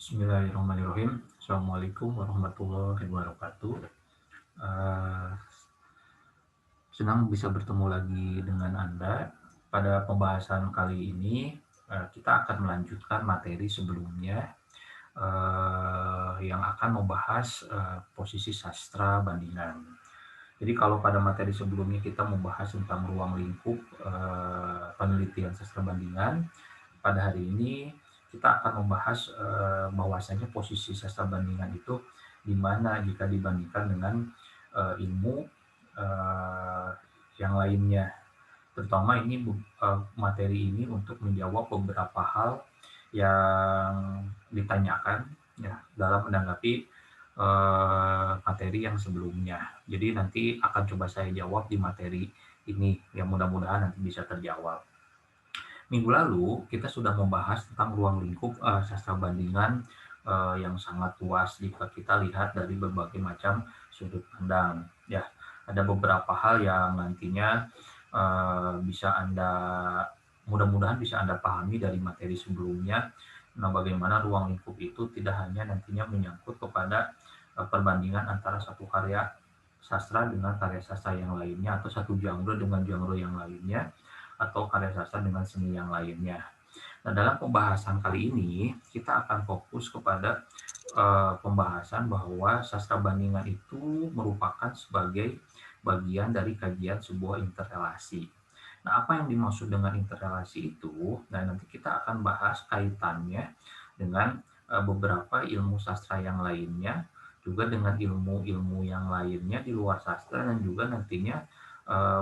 Bismillahirrahmanirrahim. Assalamualaikum warahmatullahi wabarakatuh. Eh, Senang bisa bertemu lagi dengan Anda. Pada pembahasan kali ini, kita akan melanjutkan materi sebelumnya yang akan membahas posisi sastra bandingan. Jadi kalau pada materi sebelumnya kita membahas tentang ruang lingkup penelitian sastra bandingan, pada hari ini kita akan membahas bahwasanya posisi sastra bandingan itu di mana jika dibandingkan dengan ilmu uh, yang lainnya. Terutama ini materi ini untuk menjawab beberapa hal yang ditanyakan ya dalam menanggapi materi yang sebelumnya. Jadi nanti akan coba saya jawab di materi ini yang mudah-mudahan nanti bisa terjawab. Minggu lalu kita sudah membahas tentang ruang lingkup sastra bandingan yang sangat luas jika kita lihat dari berbagai macam sudut pandang. Ya, ada beberapa hal yang nantinya bisa Anda mudah-mudahan bisa Anda pahami dari materi sebelumnya. Nah, bagaimana ruang lingkup itu tidak hanya nantinya menyangkut kepada perbandingan antara satu karya sastra dengan karya sastra yang lainnya atau satu genre dengan genre yang lainnya atau karya sastra dengan seni yang lainnya. Nah, dalam pembahasan kali ini kita akan fokus kepada pembahasan bahwa sastra bandingan itu merupakan sebagai bagian dari kajian sebuah interrelasi. Nah, apa yang dimaksud dengan interrelasi itu? Nah, nanti kita akan bahas kaitannya dengan beberapa ilmu sastra yang lainnya, juga dengan ilmu-ilmu yang lainnya di luar sastra, dan juga nantinya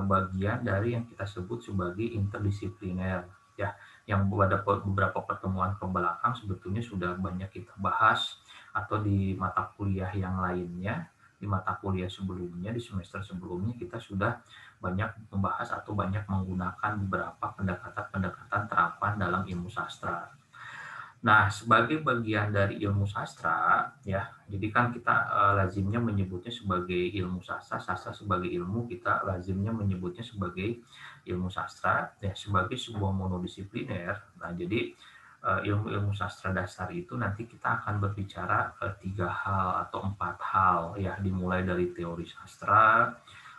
bagian dari yang kita sebut sebagai interdisipliner. Ya, yang pada beberapa pertemuan ke belakang sebetulnya sudah banyak kita bahas atau di mata kuliah yang lainnya, di mata kuliah sebelumnya, di semester sebelumnya kita sudah banyak membahas atau banyak menggunakan beberapa pendekatan-pendekatan terapan dalam ilmu sastra. Nah, sebagai bagian dari ilmu sastra, ya, jadi kan kita lazimnya menyebutnya sebagai ilmu sastra, sastra sebagai ilmu, kita lazimnya menyebutnya sebagai ilmu sastra, ya, sebagai sebuah monodisipliner. Nah, jadi ilmu-ilmu sastra dasar itu nanti kita akan berbicara tiga hal atau empat hal, ya, dimulai dari teori sastra,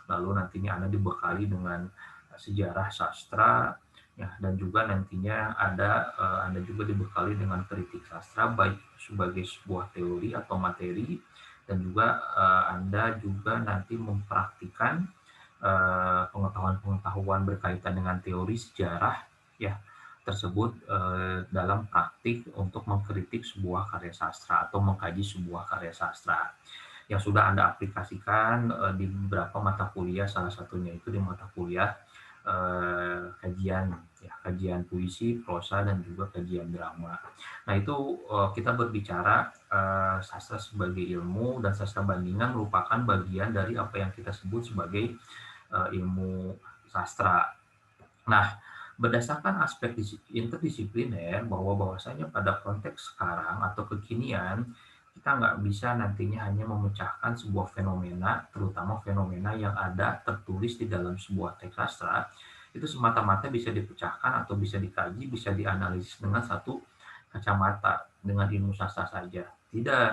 lalu nantinya Anda dibekali dengan sejarah sastra, ya, dan juga nantinya Anda juga dibekali dengan kritik sastra baik sebagai sebuah teori atau materi, dan juga Anda juga nanti mempraktikkan pengetahuan-pengetahuan berkaitan dengan teori sejarah ya tersebut dalam praktik untuk mengkritik sebuah karya sastra atau mengkaji sebuah karya sastra yang sudah Anda aplikasikan di beberapa mata kuliah, salah satunya itu di mata kuliah kajian puisi, prosa, dan juga kajian drama. Nah, itu kita berbicara sastra sebagai ilmu, dan sastra bandingan merupakan bagian dari apa yang kita sebut sebagai ilmu sastra. Nah, berdasarkan aspek interdisipliner bahwasanya pada konteks sekarang atau kekinian kita nggak bisa nantinya hanya memecahkan sebuah fenomena, terutama fenomena yang ada tertulis di dalam sebuah teks sastra, itu semata-mata bisa dipecahkan atau bisa dikaji, bisa dianalisis dengan satu kacamata, dengan ilmu sastra saja. Tidak.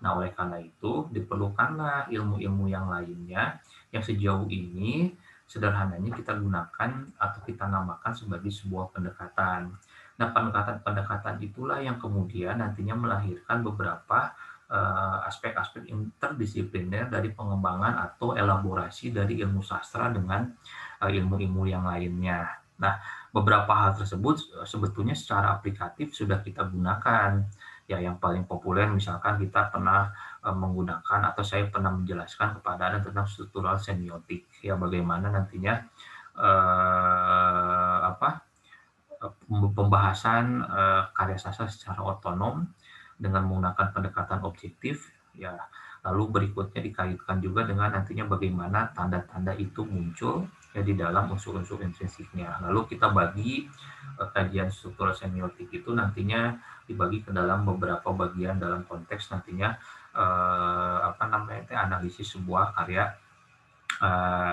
Nah, oleh karena itu, diperlukanlah ilmu-ilmu yang lainnya yang sejauh ini sederhananya kita gunakan atau kita namakan sebagai sebuah pendekatan. Nah, pendekatan-pendekatan itulah yang kemudian nantinya melahirkan beberapa aspek-aspek interdisipliner dari pengembangan atau elaborasi dari ilmu sastra dengan ilmu-ilmu yang lainnya. Nah, beberapa hal tersebut sebetulnya secara aplikatif sudah kita gunakan. Ya, yang paling populer misalkan kita pernah menggunakan atau saya pernah menjelaskan kepada Anda tentang struktural semiotik. Ya, bagaimana nantinya pembahasan karya sastra secara otonom dengan menggunakan pendekatan objektif, ya. Lalu berikutnya dikaitkan juga dengan nantinya bagaimana tanda-tanda itu muncul ya di dalam unsur-unsur intrinsiknya. Lalu kita bagi kajian struktural semiotik itu nantinya dibagi ke dalam beberapa bagian dalam konteks nantinya analisis sebuah karya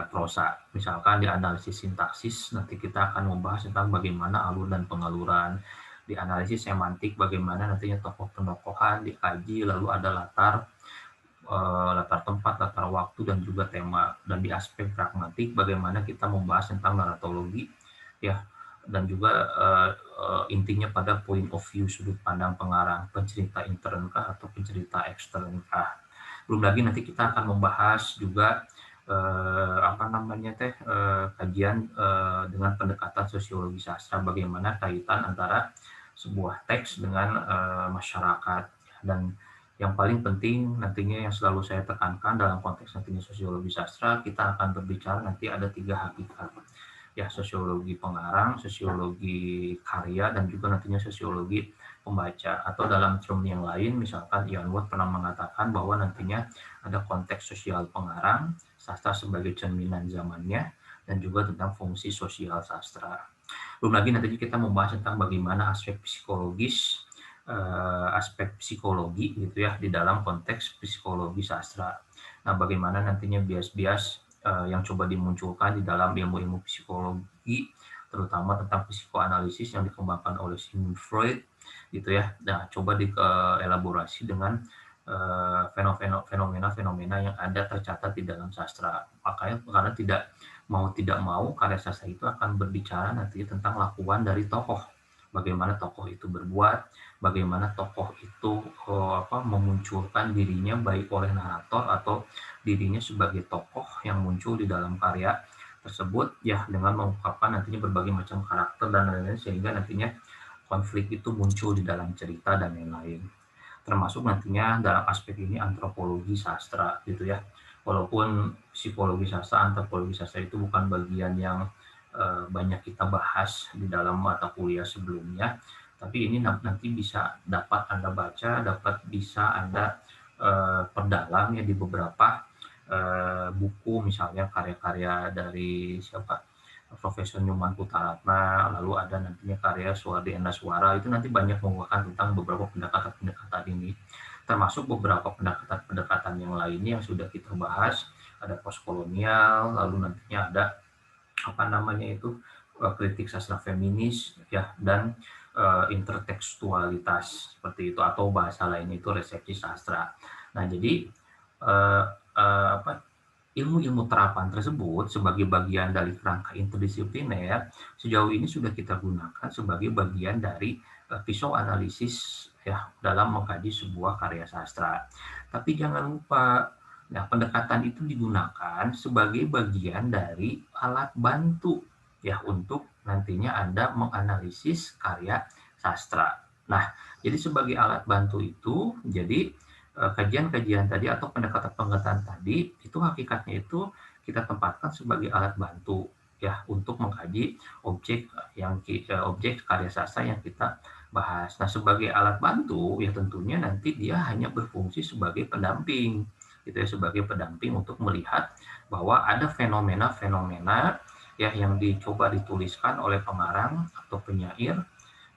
prosa. Misalkan di analisis sintaksis nanti kita akan membahas tentang bagaimana alur dan pengaluran. dianalisis semantik bagaimana nantinya tokoh penokohan dikaji, lalu ada latar tempat, latar waktu, dan juga tema. Dan di aspek pragmatik bagaimana kita membahas tentang naratologi ya, dan juga intinya pada point of view, sudut pandang pengarang, pencerita intern kah atau pencerita ekstern kah. Belum lagi nanti kita akan membahas juga kajian dengan pendekatan sosiologi sastra, bagaimana kaitan antara sebuah teks dengan masyarakat. Dan yang paling penting nantinya yang selalu saya tekankan dalam konteks nantinya sosiologi sastra, kita akan berbicara nanti ada 3 hakikat ya, sosiologi pengarang, sosiologi karya, dan juga nantinya sosiologi pembaca. Atau dalam term yang lain, misalkan Ian Watt pernah mengatakan bahwa nantinya ada konteks sosial pengarang, sastra sebagai cerminan zamannya, dan juga tentang fungsi sosial sastra. Belum lagi nantinya kita membahas tentang bagaimana aspek psikologis, aspek psikologi gitu ya di dalam konteks psikologi sastra. Nah, bagaimana nantinya bias-bias yang coba dimunculkan di dalam ilmu-ilmu psikologi, terutama tentang psikoanalisis yang dikembangkan oleh Sigmund Freud gitu ya. Nah, coba dielaborasi dengan fenomena-fenomena yang ada tercatat di dalam sastra. Makanya karena tidak mau karya sastra itu akan berbicara nanti tentang lakuan dari tokoh. Bagaimana tokoh itu berbuat, bagaimana tokoh itu memunculkan dirinya baik oleh narator atau dirinya sebagai tokoh yang muncul di dalam karya tersebut ya, dengan mengungkapkan nantinya berbagai macam karakter dan lain-lain, sehingga nantinya konflik itu muncul di dalam cerita dan lain-lain. Termasuk nantinya dalam aspek ini antropologi sastra gitu ya. Walaupun psikologi sastra, antropologi sastra itu bukan bagian yang banyak kita bahas di dalam mata kuliah sebelumnya, tapi ini nanti dapat Anda baca, bisa Anda perdalam ya di beberapa buku, misalnya karya-karya dari Profesor Nyoman Putaratna, lalu ada nantinya karya Suwardi Endaswara, itu nanti banyak mengungkapkan tentang beberapa pendekatan-pendekatan ini, termasuk beberapa pendekatan-pendekatan yang lainnya yang sudah kita bahas, ada postkolonial, lalu nantinya ada kritik sastra feminis ya, dan intertekstualitas seperti itu, atau bahasa lainnya itu resepsi sastra. Nah, jadi ilmu-ilmu terapan tersebut sebagai bagian dari kerangka interdisipliner sejauh ini sudah kita gunakan sebagai bagian dari pisau analisis ya dalam mengkaji sebuah karya sastra. Tapi jangan lupa, nah, pendekatan itu digunakan sebagai bagian dari alat bantu ya untuk nantinya Anda menganalisis karya sastra. Nah, jadi sebagai alat bantu itu, jadi kajian-kajian tadi atau pendekatan-pendekatan tadi itu hakikatnya itu kita tempatkan sebagai alat bantu ya untuk mengkaji objek karya sastra yang kita bahas. Nah, sebagai alat bantu ya tentunya nanti dia hanya berfungsi sebagai pendamping gitu ya, sebagai pendamping untuk melihat bahwa ada fenomena-fenomena ya yang dicoba dituliskan oleh pengarang atau penyair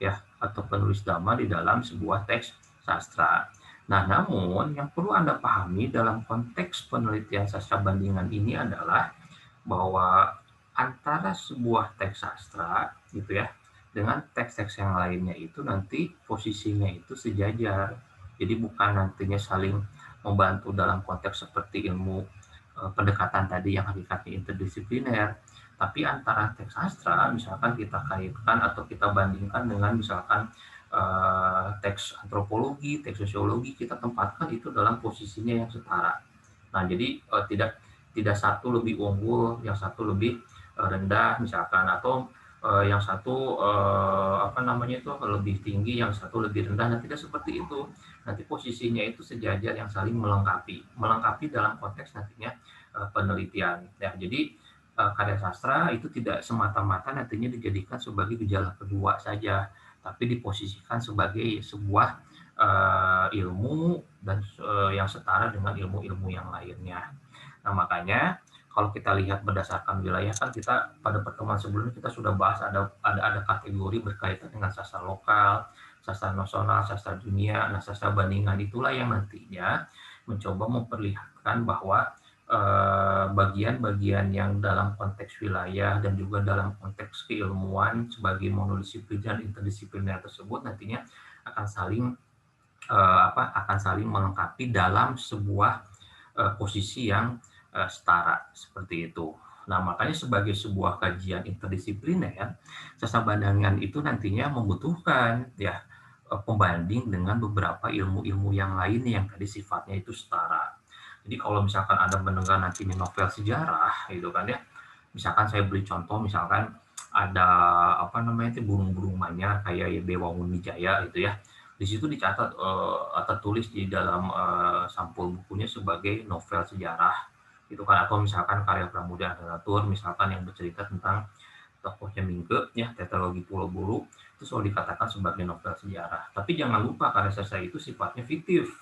ya atau penulis drama di dalam sebuah teks sastra. Nah, namun yang perlu Anda pahami dalam konteks penelitian sastra bandingan ini adalah bahwa antara sebuah teks sastra gitu ya dengan teks-teks yang lainnya itu nanti posisinya itu sejajar. Jadi bukan nantinya saling membantu dalam konteks seperti ilmu pendekatan tadi yang hakikatnya interdisipliner, tapi antara teks sastra misalkan kita kaitkan atau kita bandingkan dengan misalkan teks antropologi, teks sosiologi, kita tempatkan itu dalam posisinya yang setara. Nah, jadi tidak satu lebih unggul, yang satu lebih rendah misalkan, atau yang satu lebih tinggi, yang satu lebih rendah. Nah, tidak seperti itu. Nanti posisinya itu sejajar yang saling melengkapi dalam konteks nantinya penelitian. Ya, jadi karya sastra itu tidak semata-mata nantinya dijadikan sebagai gejala kedua saja, tapi diposisikan sebagai sebuah ilmu dan yang setara dengan ilmu-ilmu yang lainnya. Nah, makanya kalau kita lihat berdasarkan wilayah, kan kita pada pertemuan sebelumnya kita sudah bahas ada kategori berkaitan dengan sastra lokal, sastra nasional, sastra dunia. Nah, sastra bandingan itulah yang nantinya mencoba memperlihatkan bahwa bagian-bagian yang dalam konteks wilayah dan juga dalam konteks keilmuan sebagai monodisiplin dan interdisipliner tersebut nantinya akan saling akan saling melengkapi dalam sebuah posisi yang setara seperti itu. Nah, makanya sebagai sebuah kajian interdisipliner, sastra bandingan itu nantinya membutuhkan ya pembanding dengan beberapa ilmu-ilmu yang lain yang tadi sifatnya itu setara. Jadi kalau misalkan ada mendengar nanti novel sejarah gitu kan ya, misalkan saya beri contoh misalkan ada apa namanya itu burung-burung manyar kayak ya Dewa Wijaya gitu ya. Di situ dicatat tertulis di dalam sampul bukunya sebagai novel sejarah gitu kan, atau misalkan karya Pramudia Anantatur misalkan yang bercerita tentang tokohnya Mingke ya, tetralogi Pulau Buru itu selalu dikatakan sebagai novel sejarah. Tapi jangan lupa karya sastra itu sifatnya fiktif.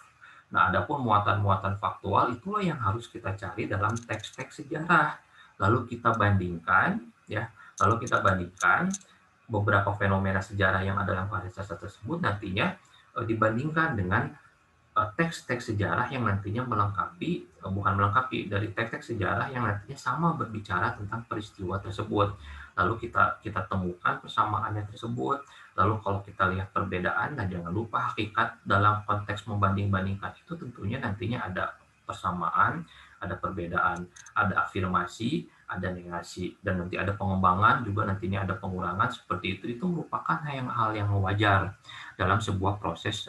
Nah, adapun muatan-muatan faktual itulah yang harus kita cari dalam teks-teks sejarah. Lalu kita bandingkan ya, lalu kita bandingkan beberapa fenomena sejarah yang ada dalam karya sastra tersebut nantinya dibandingkan dengan teks-teks sejarah yang nantinya melengkapi, bukan melengkapi, dari teks-teks sejarah yang nantinya sama berbicara tentang peristiwa tersebut. Lalu kita temukan persamaannya tersebut. Lalu kalau kita lihat perbedaan, nah jangan lupa hakikat dalam konteks membanding-bandingkan itu tentunya nantinya ada persamaan, ada perbedaan, ada afirmasi, ada negasi, dan nanti ada pengembangan juga nantinya ada pengurangan seperti itu. Itu merupakan hal yang wajar dalam sebuah proses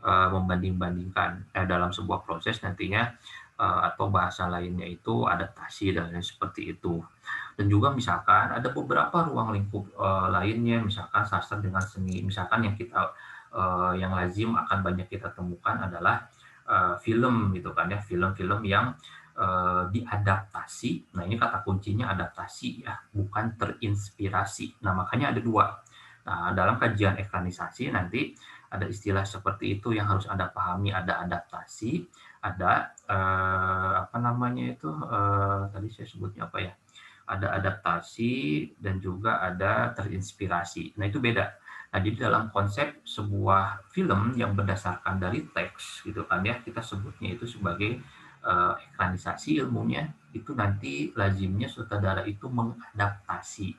membanding-bandingkan dalam sebuah proses nantinya atau bahasa lainnya itu adaptasi dan lain seperti itu. Dan juga misalkan ada beberapa ruang lingkup lainnya, misalkan sastra dengan seni, misalkan yang kita yang lazim akan banyak kita temukan adalah film gitu kan ya, film-film yang diadaptasi. Nah, ini kata kuncinya adaptasi ya, bukan terinspirasi. Nah, makanya ada dua. Nah, dalam kajian ekranisasi nanti ada istilah seperti itu yang harus Anda pahami, ada adaptasi, ada tadi saya sebutnya apa ya? Ada adaptasi dan juga ada terinspirasi. Nah, itu beda. Nah, jadi dalam konsep sebuah film yang berdasarkan dari teks gitu kan ya, kita sebutnya itu sebagai ekranisasi ilmunya, itu nanti lazimnya sutradara itu mengadaptasi.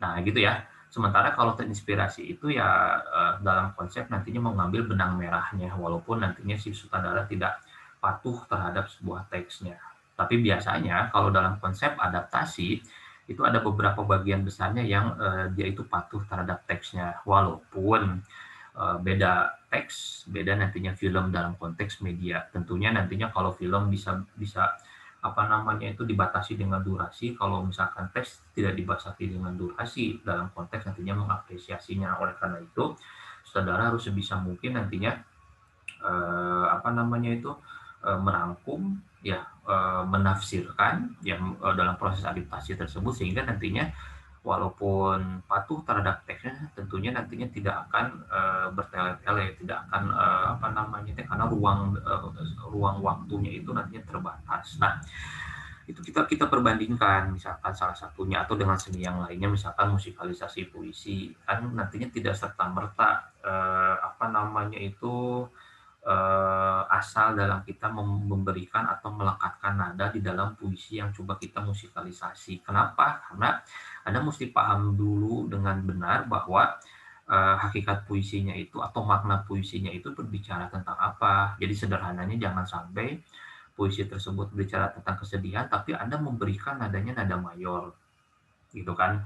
Nah, gitu ya. Sementara kalau terinspirasi itu ya dalam konsep nantinya mengambil benang merahnya, walaupun nantinya si sutradara tidak patuh terhadap sebuah teksnya. Tapi biasanya kalau dalam konsep adaptasi itu ada beberapa bagian besarnya yang dia itu patuh terhadap teksnya, walaupun beda teks, beda nantinya film dalam konteks media. Tentunya nantinya kalau film bisa bisa itu dibatasi dengan durasi, kalau misalkan teks tidak dibatasi dengan durasi dalam konteks nantinya mengapresiasinya. Oleh karena itu saudara harus sebisa mungkin nantinya merangkum ya, menafsirkan yang dalam proses adaptasi tersebut, sehingga nantinya walaupun patuh terhadap teksnya tentunya nantinya tidak akan bertele-tele, tidak akan karena ruang waktunya itu nantinya terbatas. Nah, itu kita perbandingkan misalkan salah satunya atau dengan seni yang lainnya, misalkan musikalisasi puisi kan nantinya tidak serta merta asal dalam kita memberikan atau melekatkan nada di dalam puisi yang coba kita musikalisasi. Kenapa? Karena Anda mesti paham dulu dengan benar bahwa hakikat puisinya itu atau makna puisinya itu berbicara tentang apa. Jadi sederhananya jangan sampai puisi tersebut berbicara tentang kesedihan, tapi Anda memberikan nadanya nada mayor, gitu kan.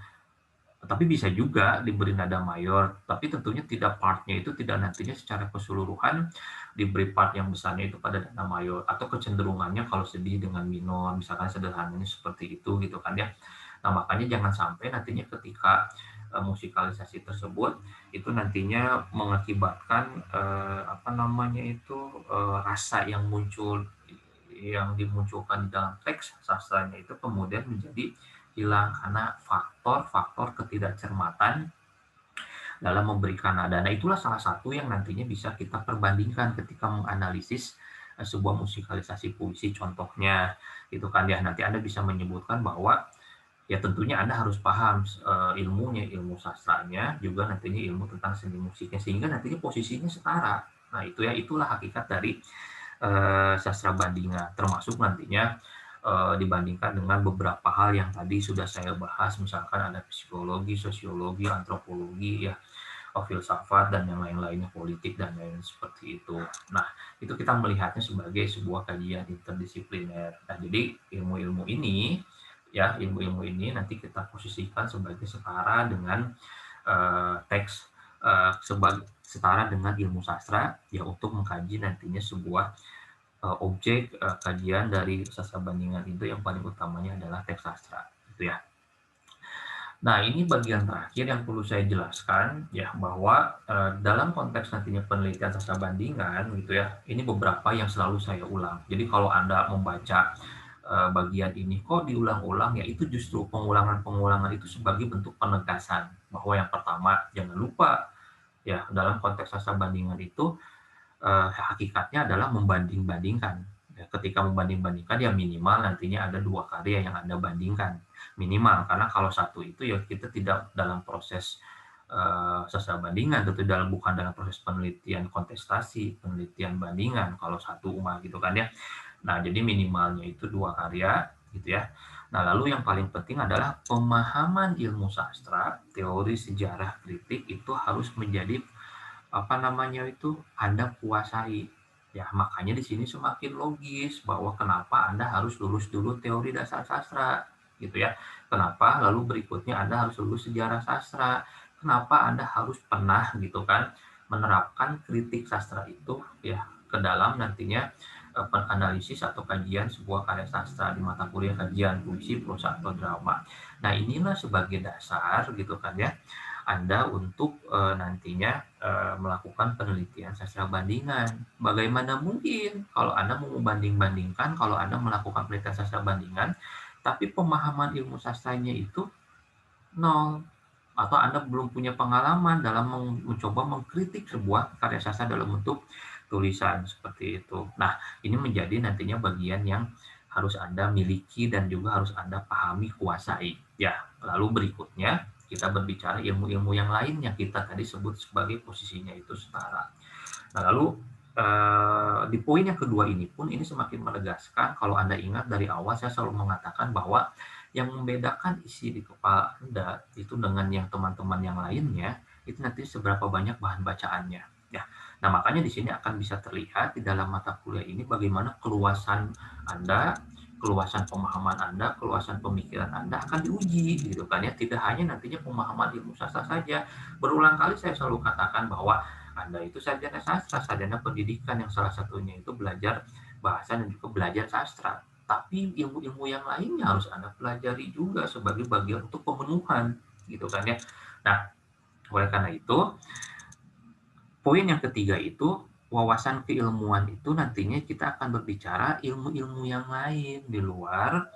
Tapi bisa juga diberi nada mayor, tapi tentunya tidak partnya itu tidak nantinya secara keseluruhan diberi part yang besarnya itu pada nada mayor, atau kecenderungannya kalau sedih dengan minor, misalkan sederhananya seperti itu gitu kan ya. Nah, makanya jangan sampai nantinya ketika musikalisasi tersebut itu nantinya mengakibatkan rasa yang muncul yang dimunculkan di dalam teks sastranya itu kemudian menjadi hilang karena faktor-faktor ketidakcermatan dalam memberikan nada. Nah, itulah salah satu yang nantinya bisa kita perbandingkan ketika menganalisis sebuah musikalisasi puisi. Contohnya, itu kan ya, nanti Anda bisa menyebutkan bahwa ya tentunya Anda harus paham ilmunya, ilmu sastranya, juga nantinya ilmu tentang seni musiknya, sehingga nantinya posisinya setara. Nah, itulah hakikat dari sastra bandingan, termasuk nantinya dibandingkan dengan beberapa hal yang tadi sudah saya bahas, misalkan ada psikologi, sosiologi, antropologi, ya, filsafat, dan yang lain-lainnya, politik, dan lain seperti itu. Nah, itu kita melihatnya sebagai sebuah kajian interdisipliner. Nah, jadi ilmu-ilmu ini, ya, ilmu-ilmu ini nanti kita posisikan sebagai setara dengan teks, sebagai setara dengan ilmu sastra, ya, untuk mengkaji nantinya sebuah objek kajian dari sastra bandingan itu yang paling utamanya adalah teks sastra, gitu ya. Nah, ini bagian terakhir yang perlu saya jelaskan, ya, bahwa dalam konteks nantinya penelitian sastra bandingan, gitu ya, ini beberapa yang selalu saya ulang. Jadi kalau Anda membaca bagian ini kok diulang-ulang, ya, itu justru pengulangan-pengulangan itu sebagai bentuk penegasan bahwa yang pertama, jangan lupa, ya, dalam konteks sastra bandingan itu hakikatnya adalah membanding-bandingkan. Ya, ketika membanding-bandingkan, ya, minimal nantinya ada 2 karya yang Anda bandingkan. Minimal, karena kalau satu itu, ya, kita tidak dalam proses sastra bandingan, tentu bukan dalam proses penelitian kontestasi, penelitian bandingan, kalau satu mah, gitu kan, ya. Nah, jadi minimalnya itu 2 karya, gitu ya. Nah, lalu yang paling penting adalah pemahaman ilmu sastra, teori, sejarah, kritik, itu harus menjadi apa namanya itu, Anda kuasai. Ya, makanya di sini semakin logis bahwa kenapa Anda harus lulus dulu teori dasar sastra, gitu ya. Kenapa lalu berikutnya Anda harus lulus sejarah sastra. Kenapa Anda harus pernah, gitu kan, menerapkan kritik sastra itu, ya, ke dalam nantinya penganalisis atau kajian sebuah karya sastra di mata kuliah kajian puisi, prosa, atau drama. Nah, inilah sebagai dasar, gitu kan, ya, Anda untuk nantinya melakukan penelitian sastra bandingan. Bagaimana mungkin kalau Anda mau membanding-bandingkan, kalau Anda melakukan penelitian sastra bandingan, tapi pemahaman ilmu sastranya itu nol, atau Anda belum punya pengalaman dalam mencoba mengkritik sebuah karya sastra dalam bentuk tulisan seperti itu. Nah, ini menjadi nantinya bagian yang harus Anda miliki dan juga harus Anda pahami, kuasai. Ya, lalu berikutnya kita berbicara ilmu-ilmu yang lain yang kita tadi sebut sebagai posisinya itu setara. Nah, lalu di poin yang kedua ini pun ini semakin menegaskan, kalau Anda ingat dari awal saya selalu mengatakan bahwa yang membedakan isi di kepala Anda itu dengan yang teman-teman yang lainnya, itu nanti seberapa banyak bahan bacaannya. Ya. Nah, makanya di sini akan bisa terlihat di dalam mata kuliah ini bagaimana keluasan Anda, keluasan pemahaman Anda, keluasan pemikiran Anda akan diuji, gitu kan, ya. Tidak hanya nantinya pemahaman ilmu sastra saja. Berulang kali saya selalu katakan bahwa Anda itu sarjana sastra, sarjana pendidikan yang salah satunya itu belajar bahasa dan juga belajar sastra. Tapi ilmu-ilmu yang lainnya harus Anda pelajari juga sebagai bagian untuk pemenuhan, gitu kan, ya. Nah, oleh karena itu, poin yang ketiga itu, wawasan keilmuan itu nantinya kita akan berbicara ilmu-ilmu yang lain di luar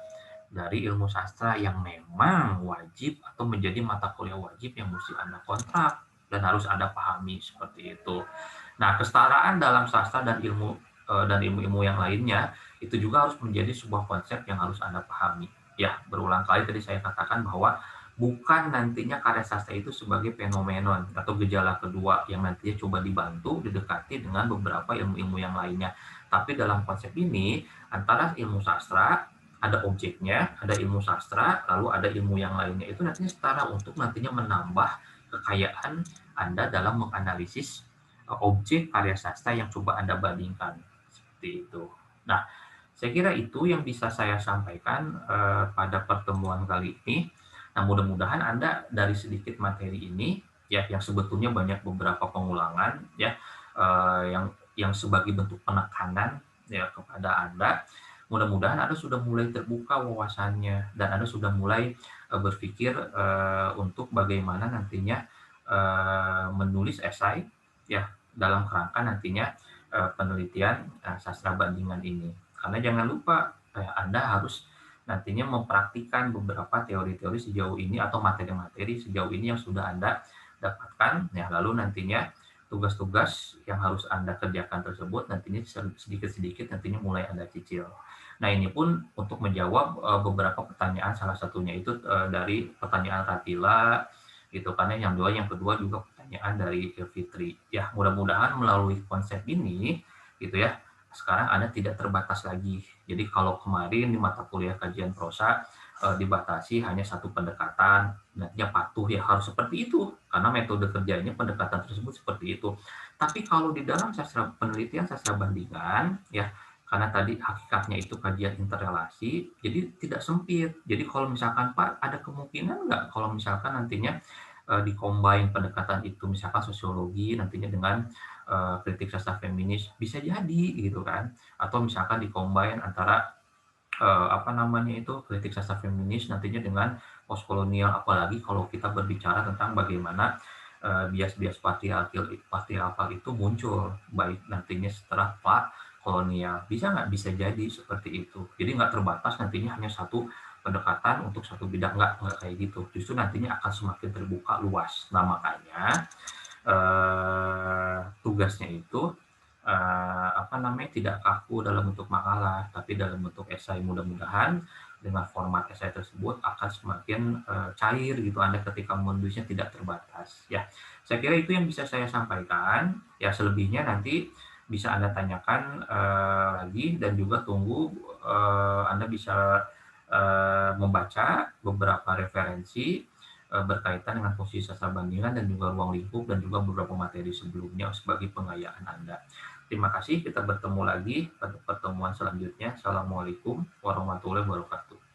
dari ilmu sastra yang memang wajib atau menjadi mata kuliah wajib yang mesti Anda kontrak dan harus Anda pahami seperti itu. Nah, kesetaraan dalam sastra dan ilmu-ilmu yang lainnya itu juga harus menjadi sebuah konsep yang harus Anda pahami. Ya, berulang kali tadi saya katakan bahwa bukan nantinya karya sastra itu sebagai fenomenon atau gejala kedua yang nantinya coba dibantu, didekati dengan beberapa ilmu-ilmu yang lainnya. Tapi dalam konsep ini, antara ilmu sastra, ada objeknya, ada ilmu sastra, lalu ada ilmu yang lainnya, itu nantinya setara untuk nantinya menambah kekayaan Anda dalam menganalisis objek karya sastra yang coba Anda bandingkan. Seperti itu. Nah, saya kira itu yang bisa saya sampaikan pada pertemuan kali ini. Nah, mudah-mudahan Anda dari sedikit materi ini, ya, yang sebetulnya banyak beberapa pengulangan, ya, yang sebagai bentuk penekanan, ya, kepada Anda, mudah-mudahan Anda sudah mulai terbuka wawasannya dan Anda sudah mulai berpikir untuk bagaimana nantinya menulis esai, ya, dalam kerangka nantinya penelitian sastra bandingan ini. Karena jangan lupa Anda harus nantinya mempraktikkan beberapa teori-teori sejauh ini atau materi-materi sejauh ini yang sudah Anda dapatkan, ya, lalu nantinya tugas-tugas yang harus Anda kerjakan tersebut nantinya sedikit-sedikit nantinya mulai Anda cicil. Nah, ini pun untuk menjawab beberapa pertanyaan, salah satunya itu dari pertanyaan Ratila, gitu kan, yang kedua juga pertanyaan dari Fitri. Ya, mudah-mudahan melalui konsep ini, gitu ya, sekarang Anda tidak terbatas lagi. Jadi kalau kemarin di mata kuliah kajian prosa dibatasi hanya satu pendekatan, nantinya patuh ya harus seperti itu, karena metode kerjanya pendekatan tersebut seperti itu. Tapi kalau di dalam sastra penelitian sastra bandingan, ya karena tadi hakikatnya itu kajian interrelasi, jadi tidak sempit. Jadi kalau misalkan Pak ada kemungkinan nggak kalau misalkan nantinya di-combine pendekatan itu, misalkan sosiologi nantinya dengan kritik sastra feminis, bisa jadi gitu kan. Atau misalkan di-combine antara apa namanya itu kritik sastra feminis nantinya dengan postkolonial, apalagi kalau kita berbicara tentang bagaimana bias-bias patriarkal itu muncul baik nantinya setelah Pak kolonial, bisa nggak, bisa jadi seperti itu. Jadi nggak terbatas nantinya hanya satu pendekatan untuk satu bidang, nggak kayak gitu, justru nantinya akan semakin terbuka luas. Nah makanya tugasnya itu apa namanya, tidak kaku dalam bentuk makalah, tapi dalam bentuk esai. Mudah-mudahan dengan format esai tersebut akan semakin cair gitu Anda ketika menulisnya, tidak terbatas. Ya, saya kira itu yang bisa saya sampaikan. Ya, selebihnya nanti bisa Anda tanyakan lagi, dan juga tunggu Anda bisa membaca beberapa referensi berkaitan dengan posisi sastra bandingan dan juga ruang lingkup dan juga beberapa materi sebelumnya sebagai pengayaan Anda. Terima kasih, kita bertemu lagi pada pertemuan selanjutnya. Assalamualaikum warahmatullahi wabarakatuh.